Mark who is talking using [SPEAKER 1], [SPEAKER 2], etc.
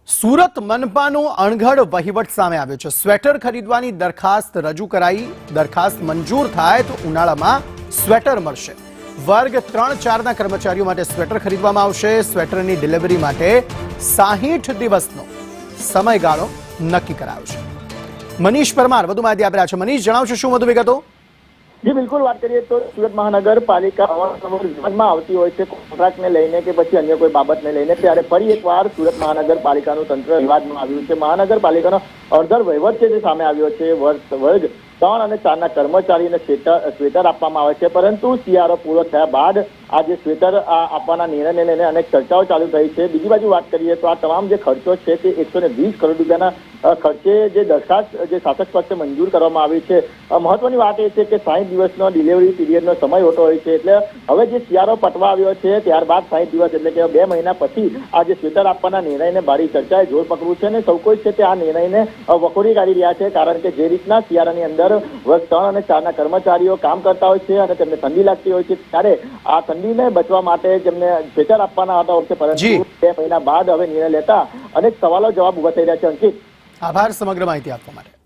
[SPEAKER 1] સુરત મનપાનો અણઘડ વહીવટ સામે આવ્યો છે। સ્વેટર ખરીદવાની દરખાસ્ત રજૂ કરાઈ, દરખાસ્ત મંજૂર થાય તો ઉનાળામાં સ્વેટર મળશે। વર્ગ 3-4ના કર્મચારીઓ માટે સ્વેટર ખરીદવામાં આવશે। સ્વેટરની ડિલિવરી માટે 60 દિવસનો સમયગાળો નક્કી કરાયો છે। મનીષ પરમાર વધુ માહિતી આપી રહ્યા છે। મનીષ, જણાવશો શું વધુ વિગતો?
[SPEAKER 2] जी बिल्कुल, बात करिए तो सूरत महानगरपालिका विवादमां आवती होय छे, कोन्ट्राक्ट ने लईने के पछी अन्य कोई बाबत ने लईने। त्यारे फरी एकवार सूरत महानगरपालिकानुं तंत्र विवादमां आव्युं छे। महानगरपालिकानो अड़धर वहीवट छे जे सामे आव्यो छे। वर्ग 3 અને 4ના કર્મચારીને સ્વેટર આપવામાં આવે છે, પરંતુ શિયાળો પૂરો થયા બાદ આ જે સ્વેટર આપવાના નિર્ણયને લઈને અનેક ચર્ચાઓ ચાલુ થઈ છે। બીજી બાજુ વાત કરીએ તો આ તમામ જે ખર્ચો છે તે 120 કરોડ રૂપિયાના ખર્ચે જે દરખાસ્ત જે શાસક પક્ષે મંજૂર કરવામાં આવી છે। મહત્વની વાત એ છે કે 60 દિવસનો ડિલિવરી પીરિયડનો સમય હોતો હોય છે, એટલે હવે જે શિયાળો પટવા આવ્યો છે ત્યારબાદ 60 દિવસ એટલે કે 2 મહિના પછી આ જે સ્વેટર આપવાના નિર્ણયને ભારી ચર્ચાએ જોર પકડ્યું છે અને સૌ કોઈ છે તે આ નિર્ણયને વખોડી કાઢી રહ્યા છે। કારણ કે જે રીતના શિયાળાની અંદર વર્ગ 3 અને 4ના કર્મચારીઓ કામ કરતા હોય છે અને તેમને ઠંડી લાગતી હોય છે, ત્યારે આ ઠંડીને બચવા માટે જેમને સ્વેટર આપવાના હતા હોય છે, પરંતુ 2 મહિના બાદ હવે નિર્ણય લેતા અનેક સવાલો જવાબ ઉભા થઈ રહ્યા છે। અંકિત,
[SPEAKER 1] આભાર સમગ્ર માહિતી આપવા માટે।